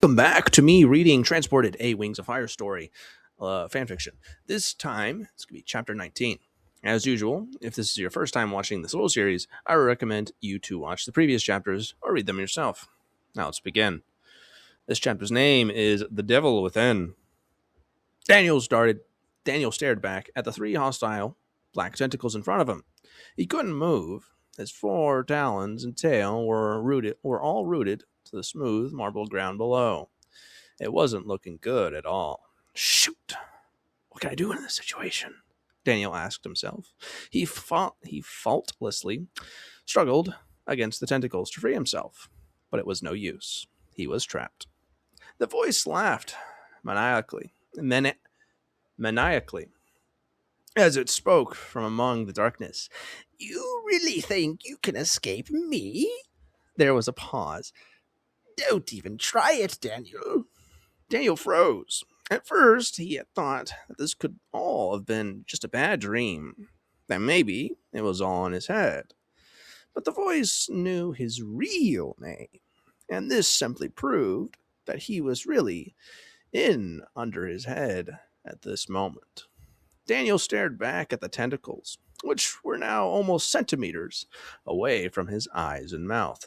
Welcome back to me reading Transported, a Wings of Fire story, fanfiction. This time, it's going to be chapter 19. As usual, if this is your first time watching this little series, I would recommend you to watch the previous chapters or read them yourself. Now let's begin. This chapter's name is The Devil Within. Daniel stared back at the three hostile black tentacles in front of him. He couldn't move. His four talons and tail were all rooted to the smooth marble ground below. It wasn't looking good at all. Shoot! What can I do in this situation? Daniel asked himself. He faultlessly struggled against the tentacles to free himself, but it was no use. He was trapped. The voice laughed maniacally as it spoke from among the darkness. You really think you can escape me? There was a pause. Don't even try it, Daniel. Daniel froze. At first, he had thought that this could all have been just a bad dream, that maybe it was all in his head. But the voice knew his real name, and this simply proved that he was really in under his head at this moment. Daniel stared back at the tentacles, which were now almost centimeters away from his eyes and mouth.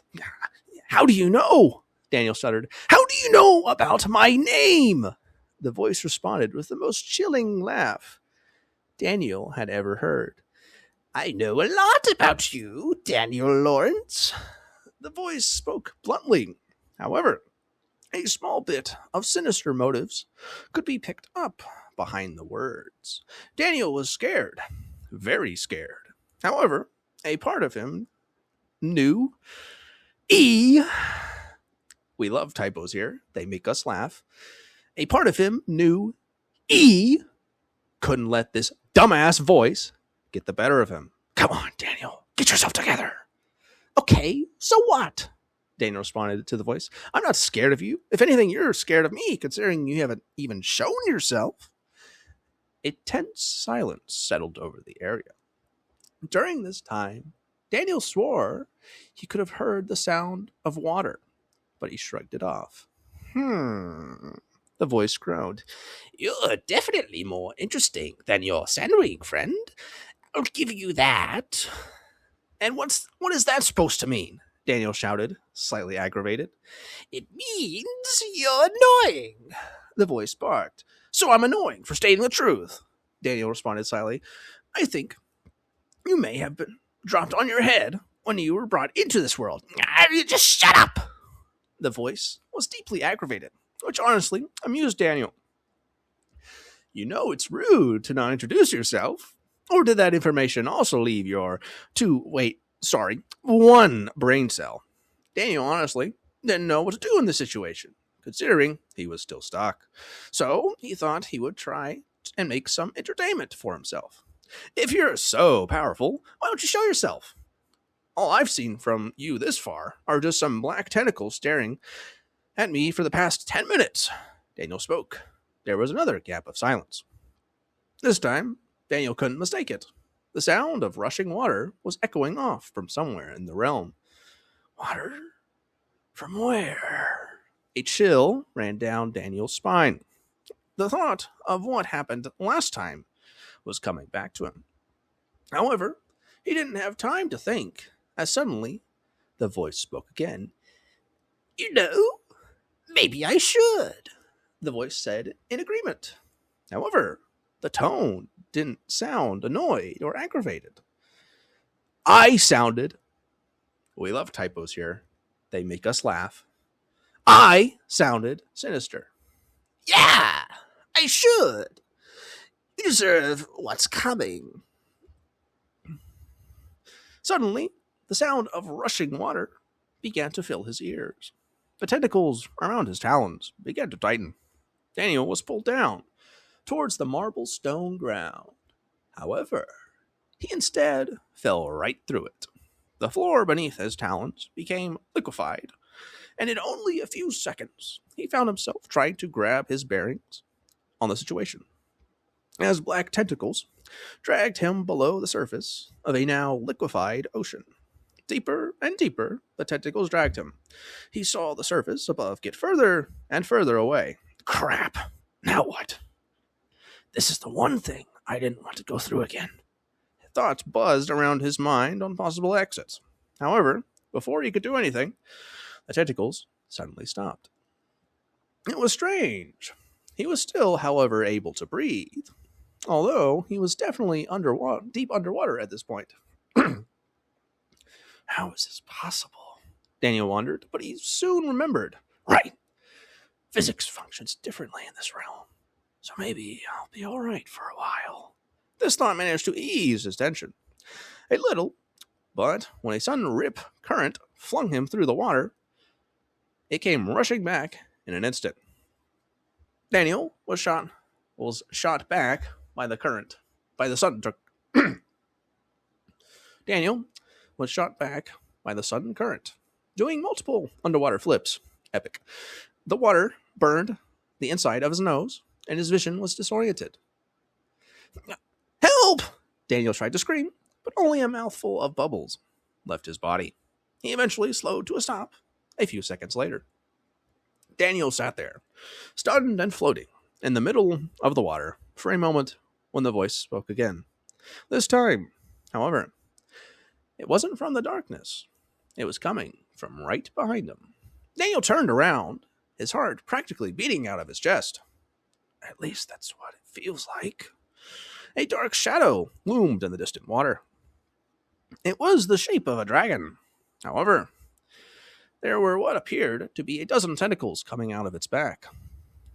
How do you know? Daniel stuttered. How do you know about my name? The voice responded with the most chilling laugh Daniel had ever heard. I know a lot about you, Daniel Lawrence. The voice spoke bluntly. However, a small bit of sinister motives could be picked up behind the words. Daniel was scared, very scared. However, a part of him knew we love typos here. They make us laugh. A part of him knew couldn't let this dumbass voice get the better of him. Come on, Daniel. Get yourself together. Okay, so what? Daniel responded to the voice. I'm not scared of you. If anything, you're scared of me, considering you haven't even shown yourself. A tense silence settled over the area. During this time, Daniel swore he could have heard the sound of water, but he shrugged it off. The voice groaned. You're definitely more interesting than your sandwich friend. I'll give you that. And what is that supposed to mean? Daniel shouted, slightly aggravated. It means you're annoying, the voice barked. So I'm annoying for stating the truth, Daniel responded slyly. I think you may have been dropped on your head when you were brought into this world. Just shut up! The voice was deeply aggravated, which honestly amused Daniel. You know it's rude to not introduce yourself. Or did that information also leave your one brain cell? Daniel honestly didn't know what to do in this situation, considering he was still stuck. So he thought he would try and make some entertainment for himself. If you're so powerful, why don't you show yourself? All I've seen from you this far are just some black tentacles staring at me for the past 10 minutes. Daniel spoke. There was another gap of silence. This time, Daniel couldn't mistake it. The sound of rushing water was echoing off from somewhere in the realm. Water? From where? A chill ran down Daniel's spine. The thought of what happened last time was coming back to him. However, he didn't have time to think, as suddenly the voice spoke again. You know, maybe I should, the voice said in agreement. However, the tone didn't sound annoyed or aggravated. I sounded. We love typos here. They make us laugh. I sounded sinister. Yeah, I should. You deserve what's coming. Suddenly, the sound of rushing water began to fill his ears. The tentacles around his talons began to tighten. Daniel was pulled down towards the marble stone ground. However, he instead fell right through it. The floor beneath his talons became liquefied, and in only a few seconds, he found himself trying to grab his bearings on the situation. As black tentacles dragged him below the surface of a now liquefied ocean. Deeper and deeper, the tentacles dragged him. He saw the surface above get further and further away. Crap! Now what? This is the one thing I didn't want to go through again. Thoughts buzzed around his mind on possible exits. However, before he could do anything, the tentacles suddenly stopped. It was strange. He was still, however, able to breathe, although he was definitely deep underwater at this point. How is this possible? Daniel wondered, but he soon remembered. Right. Physics functions differently in this realm, so maybe I'll be all right for a while. This thought managed to ease his tension. A little, but when a sudden rip current flung him through the water, it came rushing back in an instant. Daniel was shot back by the current, by the sudden Daniel was shot back by the sudden current, doing multiple underwater flips. Epic. The water burned the inside of his nose, and his vision was disoriented. Help! Daniel tried to scream, but only a mouthful of bubbles left his body. He eventually slowed to a stop a few seconds later. Daniel sat there, stunned and floating, in the middle of the water for a moment when the voice spoke again. This time, however, it wasn't from the darkness. It was coming from right behind him. Daniel turned around, his heart practically beating out of his chest. At least that's what it feels like. A dark shadow loomed in the distant water. It was the shape of a dragon. However, there were what appeared to be a dozen tentacles coming out of its back.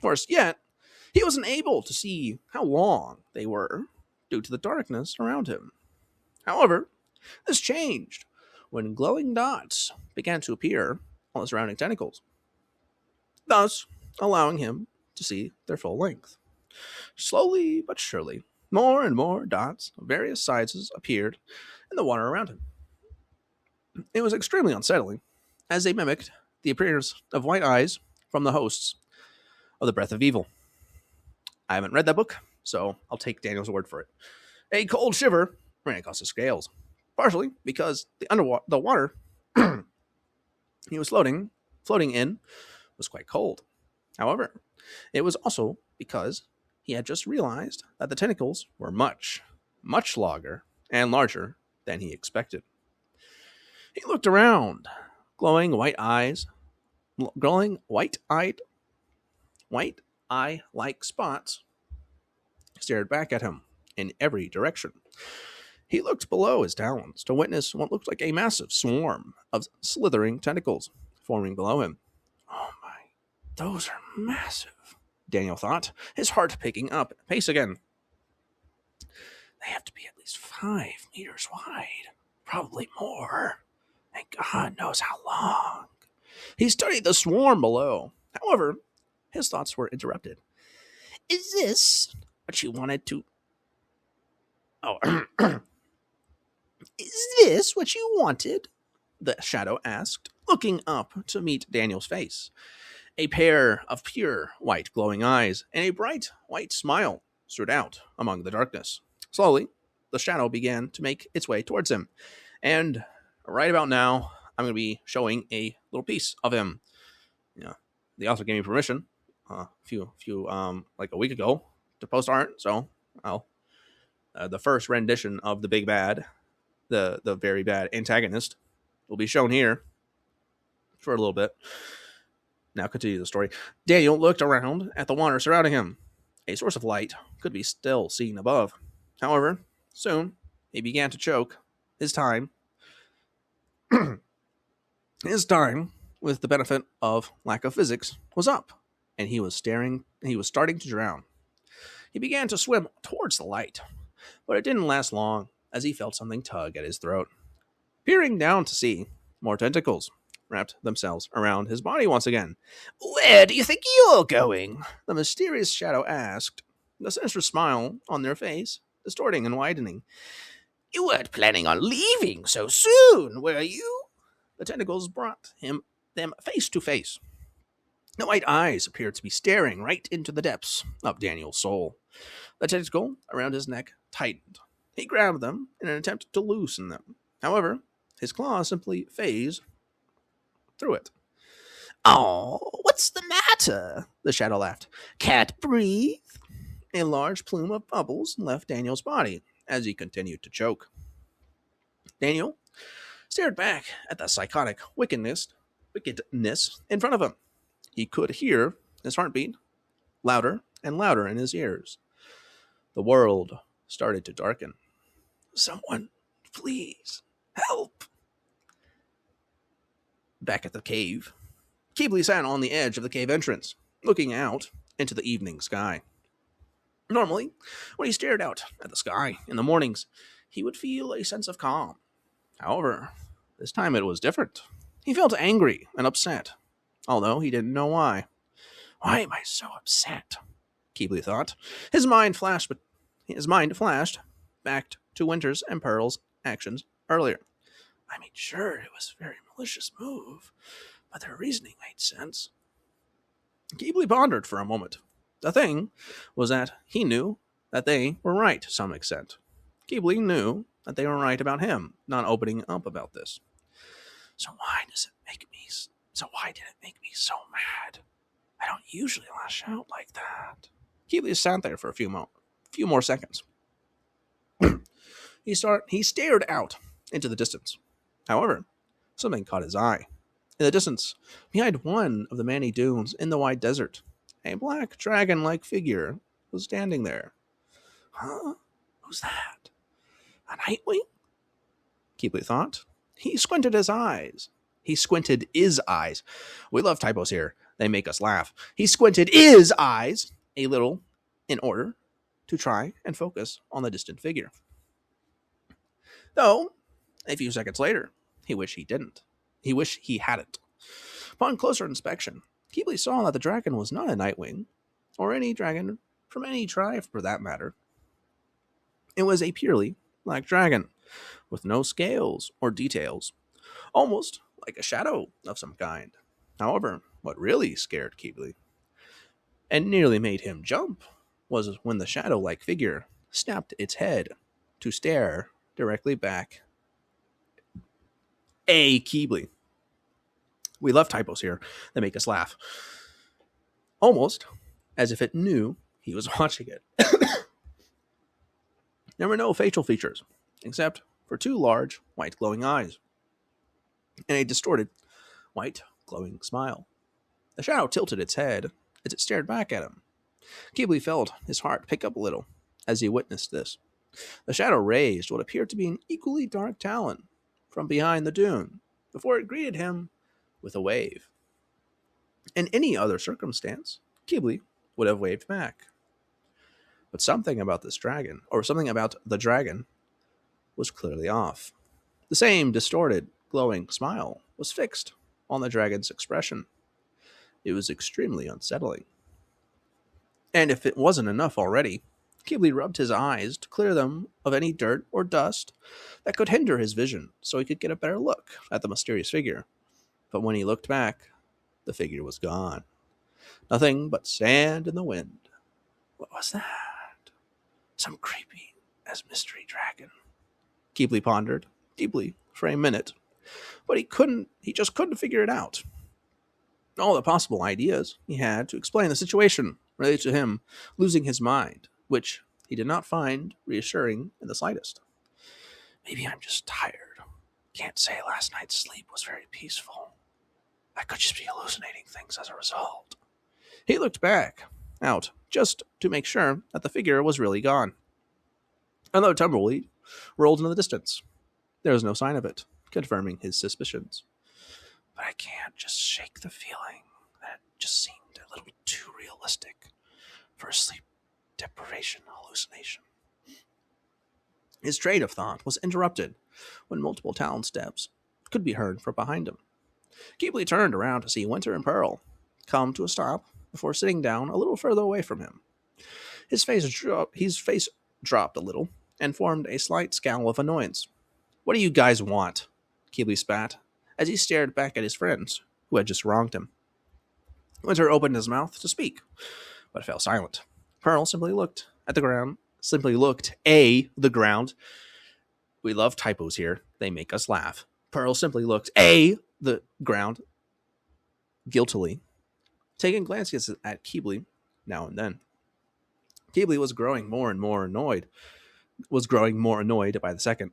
Worse yet, he wasn't able to see how long they were due to the darkness around him. However, this changed when glowing dots began to appear on the surrounding tentacles, thus allowing him to see their full length. Slowly but surely, more and more dots of various sizes appeared in the water around him. It was extremely unsettling, as they mimicked the appearance of white eyes from the hosts of the Breath of Evil. I haven't read that book, so I'll take Daniel's word for it. A cold shiver ran across his scales, partially because the water he was floating in was quite cold. However, it was also because he had just realized that the tentacles were much, much longer and larger than he expected. He looked around, glowing white-eye-like spots stared back at him in every direction. He looked below his talons to witness what looked like a massive swarm of slithering tentacles forming below him. Oh my, those are massive, Daniel thought, his heart picking up pace again. They have to be at least 5 meters wide, probably more, and God knows how long. He studied the swarm below. However, his thoughts were interrupted. Is this what you wanted to... Oh, is this what you wanted? The shadow asked, looking up to meet Daniel's face. A pair of pure white glowing eyes and a bright white smile stood out among the darkness. Slowly, the shadow began to make its way towards him. And right about now, I'm going to be showing a little piece of him. Yeah, the author gave me permission like a week ago to post art. So the first rendition of the big bad, the very bad antagonist, will be shown here for a little bit. Now continue the story. Daniel looked around at the water surrounding him. A source of light could be still seen above. However, soon he began to choke. His time, with the benefit of lack of physics, was up, and he was starting to drown. He began to swim towards the light, but it didn't last long as he felt something tug at his throat. Peering down to see, more tentacles wrapped themselves around his body once again. Where do you think you're going? The mysterious shadow asked, the sinister smile on their face distorting and widening. You weren't planning on leaving so soon, were you? The tentacles brought them face to face. The white eyes appeared to be staring right into the depths of Daniel's soul. The tentacle around his neck tightened. He grabbed them in an attempt to loosen them. However, His claws simply phased through it. "Oh, what's the matter?" the shadow laughed. "Can't breathe?" A large plume of bubbles left Daniel's body as he continued to choke. Daniel stared back at the psychotic wickedness in front of him. He could hear his heartbeat louder and louder in his ears. The world started to darken. "Someone, please, help." Back at the cave, Keebley sat on the edge of the cave entrance, looking out into the evening sky. Normally, when he stared out at the sky in the mornings, he would feel a sense of calm. However, this time it was different. He felt angry and upset, although he didn't know why. "Why am I so upset?" Keebley thought. His mind flashed back to Winters and Pearl's actions earlier. I made sure it was a very malicious move, but their reasoning made sense. Keebley pondered for a moment. The thing was that he knew that they were right to some extent. Keebley knew that they were right about him not opening up about this. So why did it make me so mad? I don't usually lash out like that. Keebley sat there for a few more seconds. He stared out into the distance. However, something caught his eye. In the distance, behind one of the many dunes in the wide desert, a black dragon-like figure was standing there. Huh? Who's that? A Nightwing? Keebley thought. He squinted his eyes. We love typos here. They make us laugh. He squinted his eyes a little in order to try and focus on the distant figure. Though, a few seconds later, he wished he hadn't. Upon closer inspection, Keebley saw that the dragon was not a Nightwing, or any dragon from any tribe for that matter. It was a purely black dragon, with no scales or details, almost like a shadow of some kind. However, what really scared Keebley, and nearly made him jump, was when the shadow-like figure snapped its head to stare directly back at Keebley. We love typos here that make us laugh. Almost as if it knew he was watching it. There were no facial features, except for two large, white glowing eyes, and a distorted, white glowing smile. The shadow tilted its head as it stared back at him. Keebley felt his heart pick up a little as he witnessed this. The shadow raised what appeared to be an equally dark talon from behind the dune before it greeted him with a wave. In any other circumstance, Keebley would have waved back. But something about the dragon, was clearly off. The same distorted, glowing smile was fixed on the dragon's expression. It was extremely unsettling. And if it wasn't enough already, Keebley rubbed his eyes to clear them of any dirt or dust that could hinder his vision so he could get a better look at the mysterious figure. But when he looked back, the figure was gone. Nothing but sand in the wind. What was that? Some creepy as mystery dragon. Keebley pondered deeply for a minute, but he just couldn't figure it out. All the possible ideas he had to explain the situation related to him losing his mind, which he did not find reassuring in the slightest. Maybe I'm just tired. Can't say last night's sleep was very peaceful. I could just be hallucinating things as a result. He looked back out just to make sure that the figure was really gone. Another tumbleweed rolled into the distance. There was no sign of it, confirming his suspicions. But I can't just shake the feeling that it just seemed a little too realistic for a sleep deprivation hallucination. His train of thought was interrupted when multiple talon steps could be heard from behind him. Keebley turned around to see Winter and Pearl come to a stop before sitting down a little further away from him. His face dropped a little and formed a slight scowl of annoyance. What do you guys want? Keebley spat as he stared back at his friends, who had just wronged him. Winter opened his mouth to speak, but fell silent. Pearl simply looked the ground. We love typos here. They make us laugh. Pearl simply looked the ground guiltily, taking glances at Keebly now and then. Keebly was growing more and more annoyed, by the second.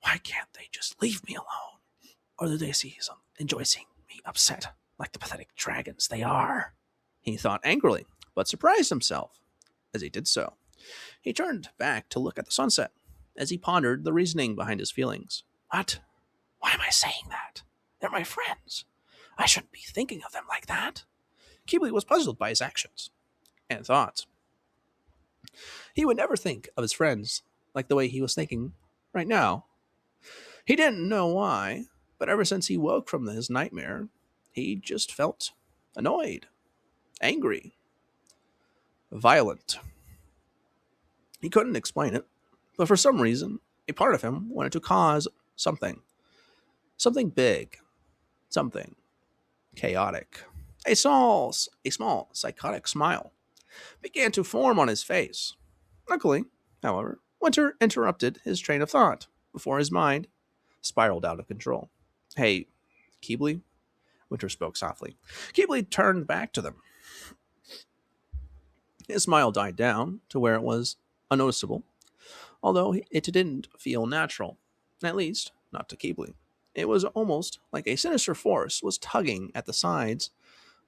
Why can't they just leave me alone? Or do they enjoy seeing me upset like the pathetic dragons they are? He thought angrily, but surprised himself as he did so. He turned back to look at the sunset as he pondered the reasoning behind his feelings. What? Why am I saying that? They're my friends. I shouldn't be thinking of them like that. Keebly was puzzled by his actions and thoughts. He would never think of his friends like the way he was thinking right now. He didn't know why, but ever since he woke from his nightmare, he just felt annoyed, angry, violent. He couldn't explain it, but for some reason, a part of him wanted to cause something. Something big. Something chaotic. A small psychotic smile began to form on his face. Luckily, however, Winter interrupted his train of thought before his mind spiraled out of control. Hey, Keebly? Winter spoke softly. Keebly turned back to them. His smile died down to where it was unnoticeable, although it didn't feel natural, at least not to Keebly. It was almost like a sinister force was tugging at the sides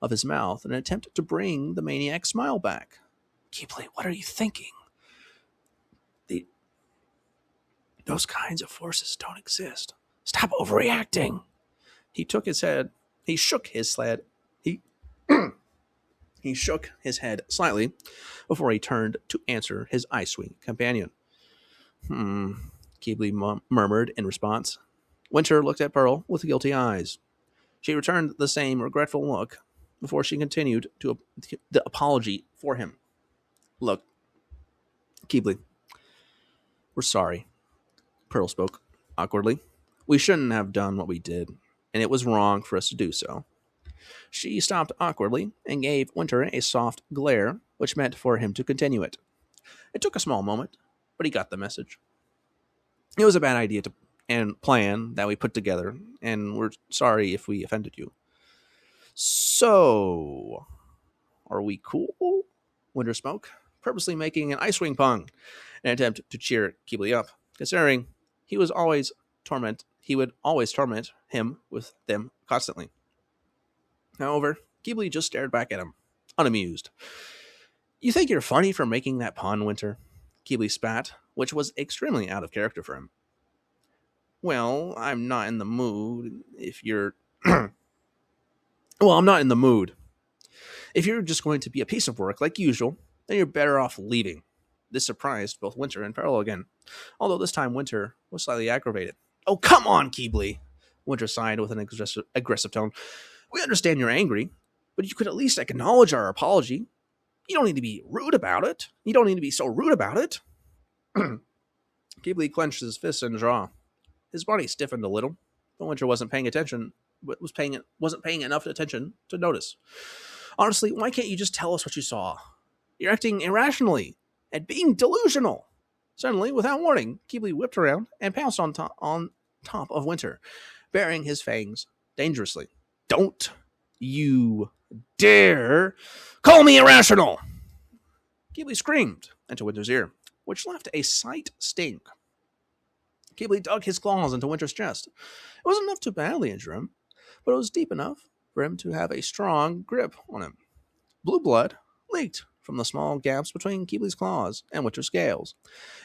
of his mouth in an attempt to bring the maniac smile back. Keebly, what are you thinking? Those kinds of forces don't exist. Stop overreacting. He shook his head. He shook his head slightly before he turned to answer his ice-wing companion. Keebly murmured in response. Winter looked at Pearl with guilty eyes. She returned the same regretful look before she continued to the apology for him. Look, Keebly, we're sorry. Pearl spoke awkwardly. We shouldn't have done what we did, and it was wrong for us to do so. She stopped awkwardly and gave Winter a soft glare, which meant for him to continue it. It took a small moment, but he got the message. It was a bad idea and plan that we put together, and we're sorry if we offended you. So, are we cool? Winter spoke, purposely making an ice wing pun, an attempt to cheer Keebly up, considering he would always torment him with them constantly. However, Keebly just stared back at him, unamused. You think you're funny for making that pun, Winter? Keebly spat, which was extremely out of character for him. Well, I'm not in the mood if you're... I'm not in the mood. If you're just going to be a piece of work like usual, then you're better off leaving. This surprised both Winter and Pearl again, although this time Winter was slightly aggravated. Oh, come on, Keebly! Winter sighed with an aggressive tone. We understand you're angry, but you could at least acknowledge our apology. You don't need to be rude about it. You don't need to be so rude about it. Keebly clenched his fists in jaw. His body stiffened a little, but Winter wasn't paying enough attention to notice. Honestly, why can't you just tell us what you saw? You're acting irrationally and being delusional. Suddenly, without warning, Keebly whipped around and pounced on top of Winter, baring his fangs dangerously. Don't you dare call me irrational! Keebly screamed into Winter's ear, which left a slight sting. Keebly dug his claws into Winter's chest. It wasn't enough to badly injure him, but it was deep enough for him to have a strong grip on him. Blue blood leaked from the small gaps between Keebly's claws and Winter's scales.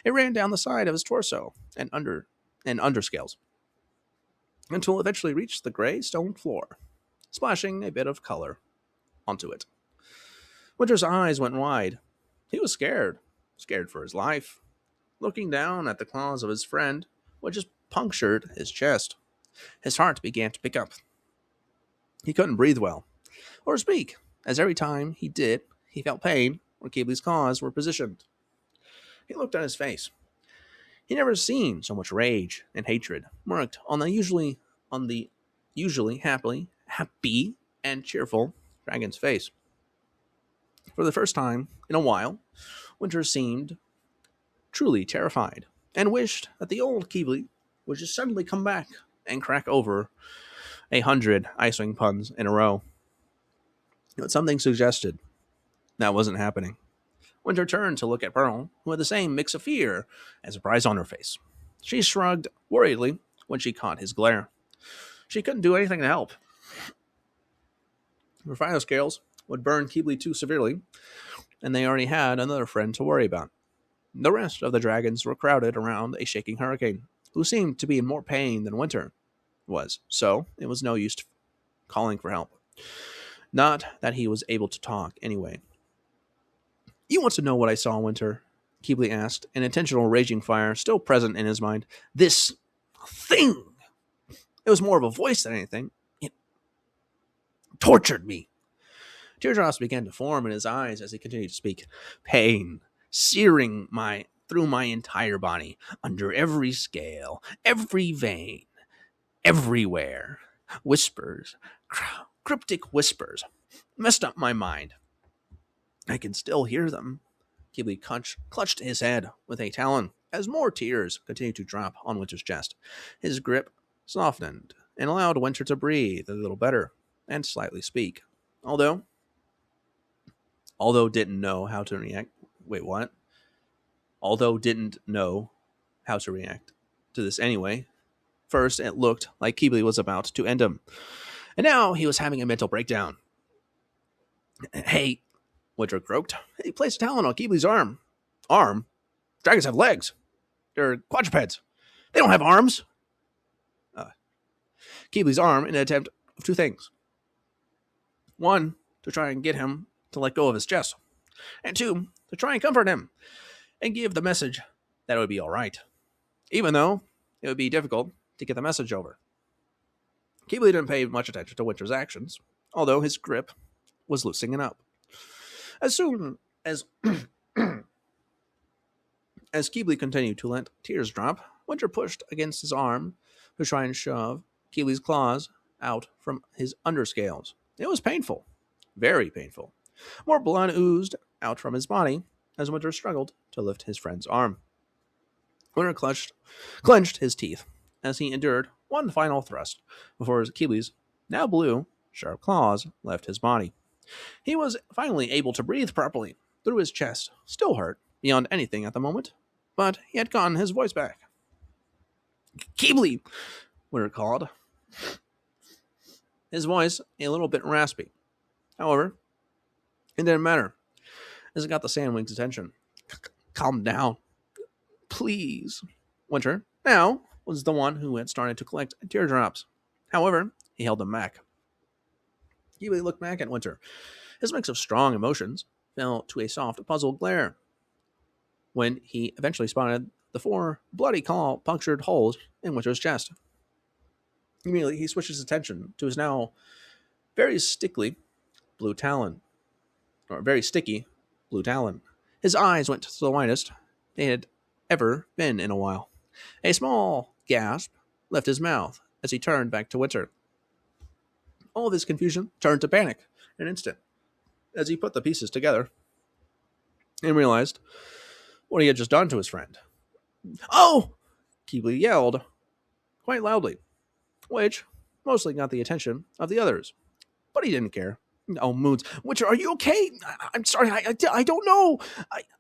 It ran down the side of his torso and underscales until it eventually reached the gray stone floor, splashing a bit of color onto it. Winter's eyes went wide. He was scared for his life. Looking down at the claws of his friend, which just punctured his chest, his heart began to pick up. He couldn't breathe well, or speak, as every time he did, he felt pain where Keebly's claws were positioned. He looked at his face. He'd never seen so much rage and hatred marked on the usually happy and cheerful dragon's face. For the first time in a while, Winter seemed truly terrified and wished that the old Keebly would just suddenly come back and crack over 100 Icewing puns in a row. But something suggested that wasn't happening. Winter turned to look at Pearl, who had the same mix of fear and surprise on her face. She shrugged worriedly when she caught his glare. She couldn't do anything to help. Her final scales would burn Keebly too severely, and they already had another friend to worry about. The rest of the dragons were crowded around a shaking hurricane, who seemed to be in more pain than Winter was, so it was no use calling for help. Not that he was able to talk anyway. You want to know what I saw, Winter? Keebly asked, an intentional raging fire still present in his mind. This thing! It was more of a voice than anything. It tortured me. Teardrops began to form in his eyes as he continued to speak. Pain, searing through my entire body, under every scale, every vein, everywhere. Whispers, cryptic whispers, messed up my mind. I can still hear them. Keebly clutched his head with a talon as more tears continued to drop on Winter's chest. His grip softened and allowed Winter to breathe a little better and slightly speak. Although didn't know how to react. Wait, what? Although didn't know how to react to this anyway. First, it looked like Keebly was about to end him. And now he was having a mental breakdown. Hey, Winter croaked. He placed a talon on Keebly's arm. Arm? Dragons have legs. They're quadrupeds. They don't have arms. Keebly's arm in an attempt of two things. One, to try and get him to let go of his chest. And two, to try and comfort him and give the message that it would be all right. Even though it would be difficult to get the message over. Keebly didn't pay much attention to Winter's actions, although his grip was loosening up. As soon as as Keebly continued to let tears drop, Winter pushed against his arm to try and shove Keebly's claws out from his underscales. It was painful. Very painful. More blood oozed out from his body as Winter struggled to lift his friend's arm. Winter clenched his teeth as he endured one final thrust before Keebly's, now blue, sharp claws left his body. He was finally able to breathe properly through his chest, still hurt beyond anything at the moment, but he had gotten his voice back. Keebly, Winter called, his voice a little bit raspy. However, it didn't matter, as it got the Sandwing's attention. Calm down. Please. Winter, now, was the one who had started to collect teardrops. However, he held them back. Keebly looked back at Winter. His mix of strong emotions fell to a soft, puzzled glare when he eventually spotted the 4 bloody claw-punctured holes in Winter's chest. Immediately, he switched his attention to his now very sticky blue talon. His eyes went to the widest they had ever been in a while. A small gasp left his mouth as he turned back to Winter. All of his confusion turned to panic in an instant as he put the pieces together and realized what he had just done to his friend. Oh! Keebly yelled quite loudly, which mostly got the attention of the others. But he didn't care. Oh, Moons. Winter, are you okay? I'm sorry. I don't know.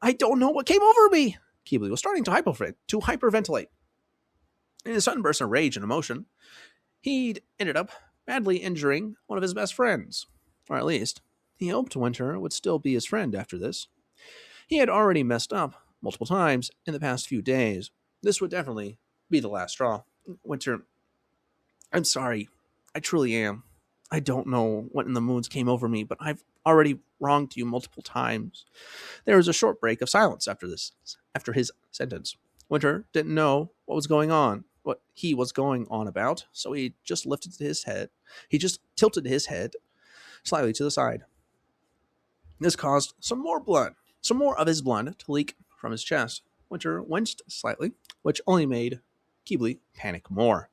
I don't know what came over me. Keebly was starting to hyperventilate. In his sudden burst of rage and emotion, he'd ended up badly injuring one of his best friends. Or at least, he hoped Winter would still be his friend after this. He had already messed up multiple times in the past few days. This would definitely be the last straw. Winter, I'm sorry. I truly am. I don't know what in the moons came over me, but I've already wronged you multiple times. There was a short break of silence after his sentence. Winter didn't know what he was going on about, so he just lifted his head. He just tilted his head slightly to the side. This caused some more of his blood to leak from his chest. Winter winced slightly, which only made Keebly panic more.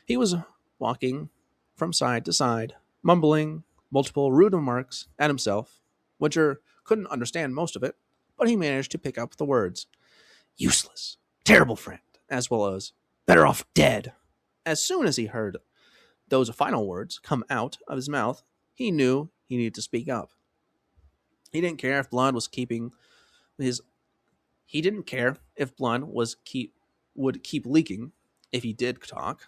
He was walking from side to side, mumbling multiple rude remarks at himself. Winter couldn't understand most of it, but he managed to pick up the words useless, terrible friend, as well as better off dead. As soon as he heard those final words come out of his mouth, he knew he needed to speak up. He didn't care if blood was keeping his he didn't care if blood was keep would keep leaking if he did talk.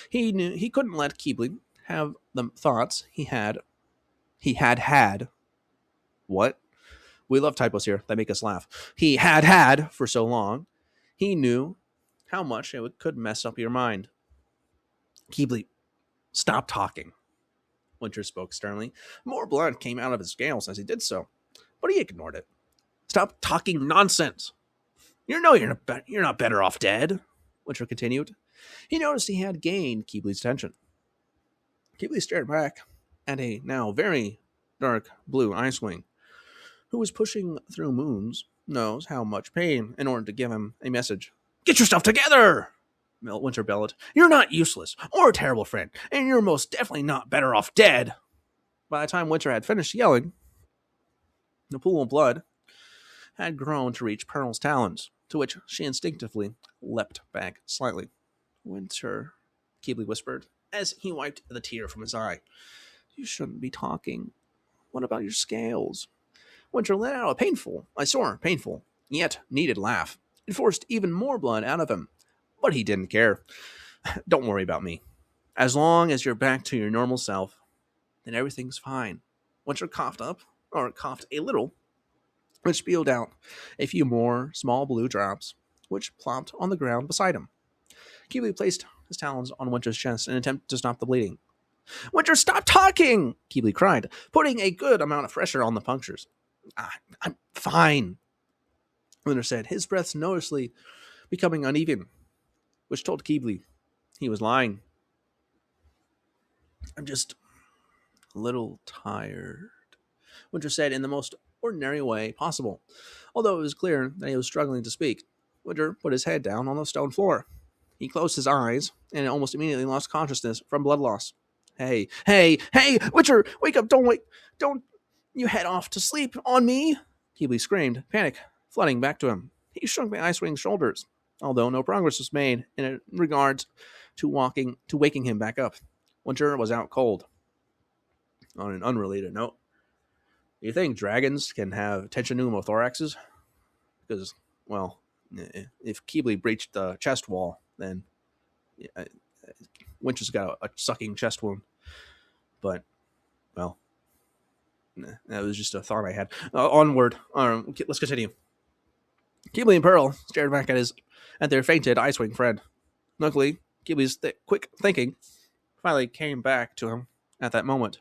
He knew he couldn't let Keebly have the thoughts he had. What? We love typos here. They make us laugh. He had for so long. He knew how much it could mess up your mind. Keebly, stop talking. Winter spoke sternly. More blood came out of his scales as he did so, but he ignored it. Stop talking nonsense. You're not better off dead, Winter continued. He noticed he had gained Keebly's attention. Keebly stared back at a now very dark blue Icewing, who was pushing through Moon's knows how much pain in order to give him a message. Get yourself together! Winter bellowed. You're not useless or a terrible friend, and you're most definitely not better off dead. By the time Winter had finished yelling, the pool of blood had grown to reach Pearl's talons, to which she instinctively leapt back slightly. Winter, Keebly whispered, as he wiped the tear from his eye. You shouldn't be talking. What about your scales? Winter let out a sore, painful, yet needed laugh. It forced even more blood out of him, but he didn't care. Don't worry about me. As long as you're back to your normal self, then everything's fine. Winter coughed a little, which spilled out a few more small blue drops, which plopped on the ground beside him. Keebly placed his talons on Winter's chest in an attempt to stop the bleeding. Winter, stop talking! Keebly cried, putting a good amount of pressure on the punctures. I'm fine, Winter said, his breath noticeably becoming uneven, which told Keebly he was lying. I'm just a little tired, Winter said in the most ordinary way possible. Although it was clear that he was struggling to speak, Winter put his head down on the stone floor. He closed his eyes and almost immediately lost consciousness from blood loss. Hey, Winter, wake up, don't you head off to sleep on me, Keebly screamed, panic flooding back to him. He shrunk the Icewing's shoulders, although no progress was made in regards to waking him back up. Winter was out cold. On an unrelated note, do you think dragons can have tension pneumothoraxes? Because, well, if Keebly breached the chest wall, then Winter's got a sucking chest wound. But, well, that was just a thought I had. Onward. Let's continue. Keebly and Pearl stared back at their fainted Icewing friend. Luckily, Keebly's quick thinking finally came back to him at that moment.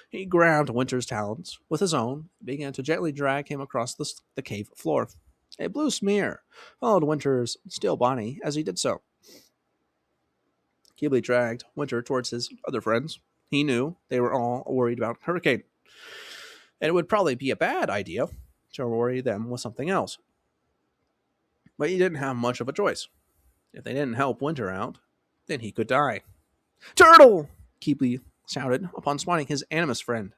He grabbed Winter's talons with his own and began to gently drag him across the cave floor. A blue smear followed Winter's still body as he did so. Keebly dragged Winter towards his other friends. He knew they were all worried about Hurricane, and it would probably be a bad idea to worry them with something else. But he didn't have much of a choice. If they didn't help Winter out, then he could die. Turtle! Keebly shouted upon spotting his animus friend.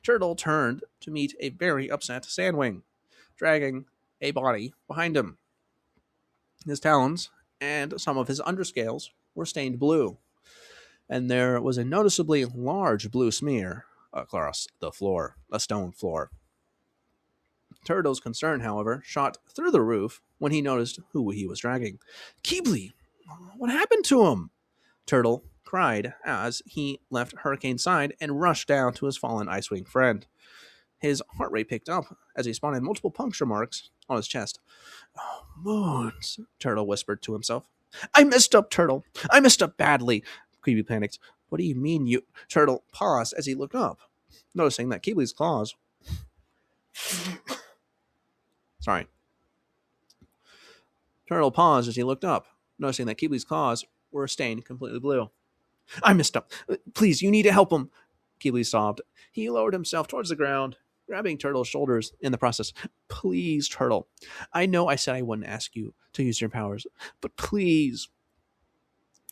Turtle turned to meet a very upset Sandwing, dragging a body behind him. His talons and some of his underscales were stained blue, and there was a noticeably large blue smear across the stone floor. Turtle's concern, however, shot through the roof when he noticed who he was dragging. Keebly, what happened to him? Turtle cried as he left Hurricane's side and rushed down to his fallen Icewing friend. His heart rate picked up as he spotted multiple puncture marks on his chest. Oh, Moons, Turtle whispered to himself. I messed up, Turtle. I messed up badly. Keebly panicked. What do you mean you... Turtle paused as he looked up, noticing that Keebly's claws... Sorry. Turtle paused as he looked up, noticing that Keebly's claws were stained completely blue. I messed up. Please, you need to help him, Keebly sobbed. He lowered himself towards the ground, grabbing Turtle's shoulders in the process. Please, Turtle. I know I said I wouldn't ask you to use your powers, but please.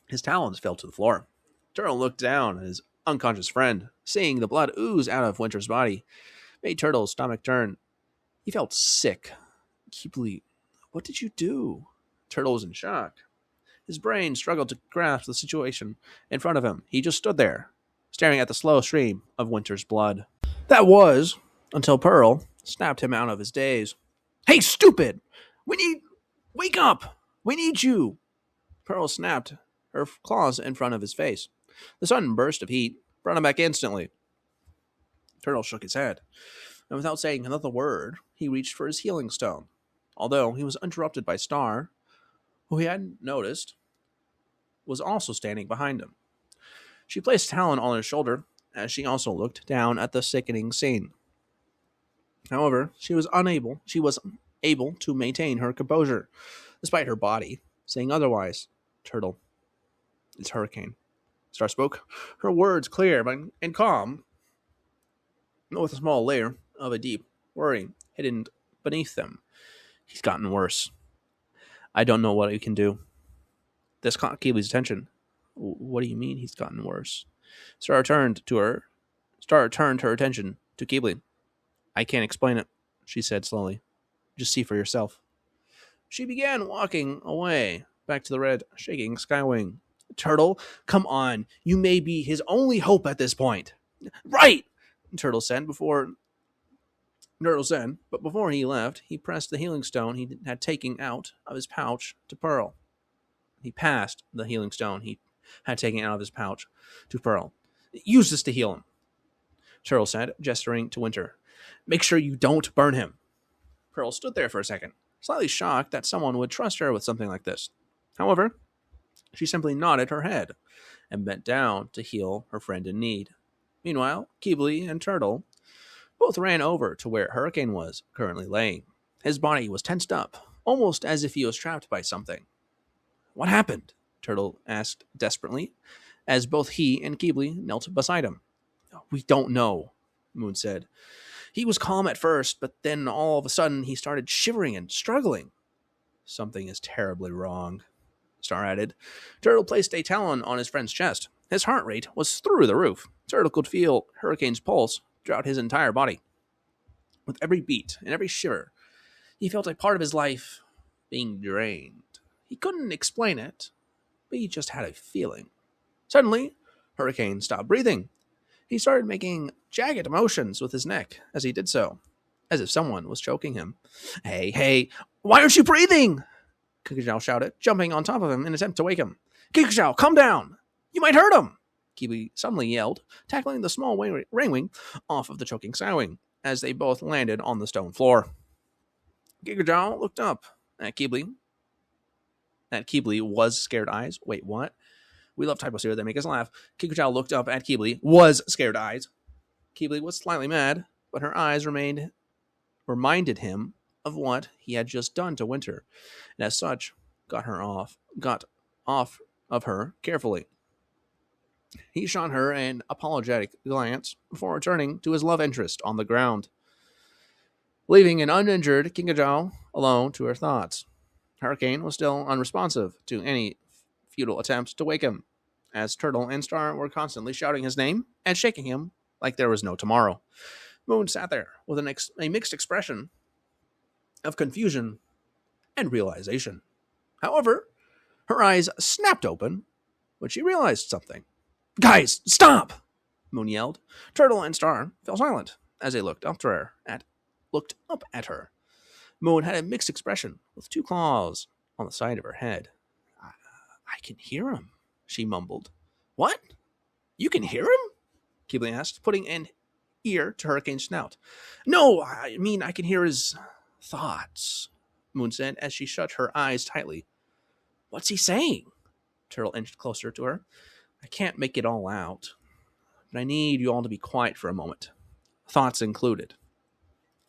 His talons fell to the floor. Turtle looked down at his unconscious friend, seeing the blood ooze out of Winter's body. Made Turtle's stomach turn. He felt sick. Keebly, what did you do? Turtle was in shock. His brain struggled to grasp the situation in front of him. He just stood there, staring at the slow stream of Winter's blood. That was until Pearl snapped him out of his daze. "Hey, stupid! Wake up! We need you!" Pearl snapped her claws in front of his face. The sudden burst of heat brought him back instantly. Turtle shook his head, and without saying another word, he reached for his healing stone, although he was interrupted by Star, who he hadn't noticed was also standing behind him. She placed Talon on his shoulder as she also looked down at the sickening scene. However, she was able to maintain her composure, despite her body saying otherwise. "Turtle, it's Hurricane." Star spoke, her words clear and calm, with a small layer of a deep worry hidden beneath them. "He's gotten worse. I don't know what we can do." This caught Keeley's attention. "What do you mean he's gotten worse?" Star turned her attention to Keeley. "I can't explain it," she said slowly. "Just see for yourself." She began walking away, back to the red, shaking Skywing. "Turtle, come on. You may be his only hope at this point." "Right," Turtle said, but before he left, he pressed the healing stone he had taken out of his pouch to Pearl. He passed the healing stone he had taken out of his pouch to Pearl. "Use this to heal him," Turtle said, gesturing to Winter. "Make sure you don't burn him." Pearl stood there for a second, slightly shocked that someone would trust her with something like this. However, she simply nodded her head and bent down to heal her friend in need. Meanwhile, Keebly and Turtle both ran over to where Hurricane was currently laying. His body was tensed up, almost as if he was trapped by something. "What happened?" Turtle asked desperately, as both he and Keebly knelt beside him. "We don't know," Moon said. "He was calm at first, but then all of a sudden he started shivering and struggling." "Something is terribly wrong," Star added. Turtle placed a talon on his friend's chest. His heart rate was through the roof. Turtle could feel Hurricane's pulse throughout his entire body. With every beat and every shiver, he felt a part of his life being drained. He couldn't explain it, but he just had a feeling. Suddenly, Hurricane stopped breathing. He started making jagged motions with his neck as he did so, as if someone was choking him. Hey, why aren't you breathing?" Kikajao shouted, jumping on top of him in an attempt to wake him. "Kikajao, calm down! You might hurt him!" Kiwi suddenly yelled, tackling the small ringwing off of the choking Skywing as they both landed on the stone floor. Kikajao looked up at Keebly. Was scared eyes. Wait, what? We love typos here. They make us laugh. Kikajao looked up at Keebly. Was scared eyes. Keebly was slightly mad, but her eyes reminded him of what he had just done to Winter, and as such, got off of her carefully. He shot her an apologetic glance before returning to his love interest on the ground, leaving an uninjured Kikajao alone to her thoughts. Hurricane was still unresponsive to any futile attempts to wake him, as Turtle and Star were constantly shouting his name and shaking him like there was no tomorrow. Moon sat there with a mixed expression of confusion and realization. However, her eyes snapped open when she realized something. "Guys, stop!" Moon yelled. Turtle and Star fell silent as they looked up at her. Moon had a mixed expression with two claws on the side of her head. I can hear him," she mumbled. "What? You can hear him?" Keebly asked, putting an ear to Hurricane's snout. "No, I mean I can hear his thoughts," Moon said as she shut her eyes tightly. "What's he saying?" Turtle inched closer to her. "I can't make it all out, but I need you all to be quiet for a moment. Thoughts included,"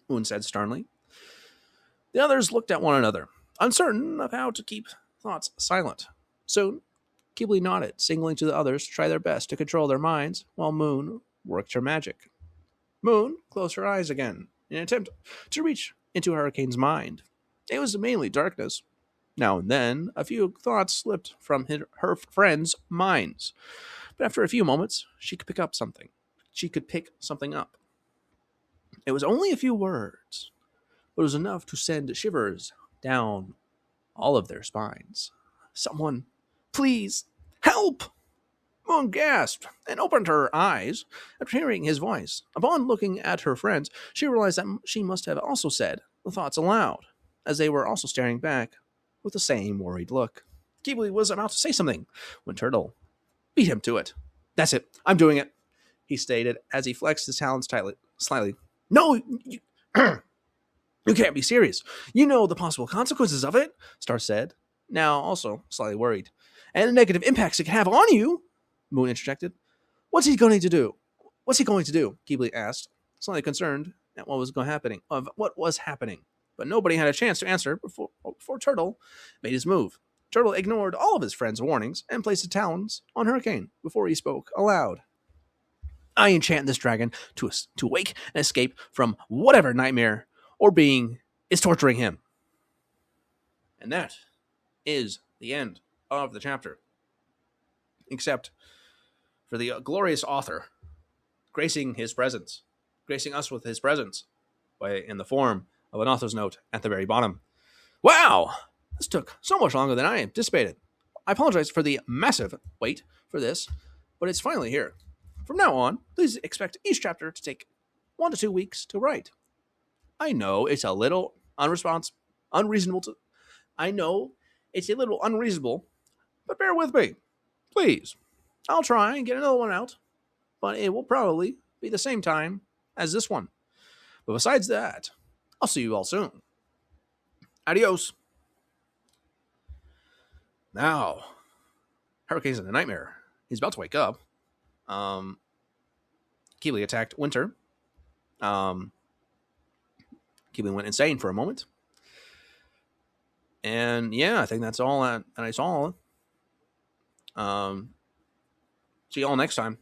Moon said sternly. The others looked at one another, uncertain of how to keep thoughts silent. Soon, Keebly nodded, signaling to the others to try their best to control their minds while Moon worked her magic. Moon closed her eyes again in an attempt to reach into Hurricane's mind. It was mainly darkness. Now and then, a few thoughts slipped from her friends' minds, but after a few moments, she could pick something up. It was only a few words, but it was enough to send shivers down all of their spines. Someone Please, help! Moon gasped and opened her eyes after hearing his voice. Upon looking at her friends, she realized that she must have also said the thoughts aloud, as they were also staring back with the same worried look. Ghibli was about to say something when Turtle beat him to it. That's it. I'm doing it, he stated as he flexed his talons slightly. No, you, you can't be serious. You know the possible consequences of it, Star said, now also slightly worried. And the negative impacts it can have on you, Moon interjected. What's he going to do? What's he going to do? Ghibli asked, slightly concerned at what was happening. But nobody had a chance to answer before Turtle made his move. Turtle ignored all of his friends' warnings and placed his talons on Hurricane before he spoke aloud. I enchant this dragon to wake and escape from whatever nightmare or being is torturing him. And that is the end of the chapter. Except for the glorious author gracing us with his presence in the form of an author's note at the very bottom. Wow! This took so much longer than I anticipated. I apologize for the massive wait for this, but it's finally here. From now on, please expect each chapter to take 1 to 2 weeks to write. I know it's a little unreasonable, but bear with me. Please. I'll try and get another one out, but it will probably be the same time as this one. But besides that, I'll see you all soon. Adios. Now, Hurricane's in a nightmare. He's about to wake up. Ghibli attacked Winter. Ghibli went insane for a moment. And yeah, I think that's all that I saw. See you all next time.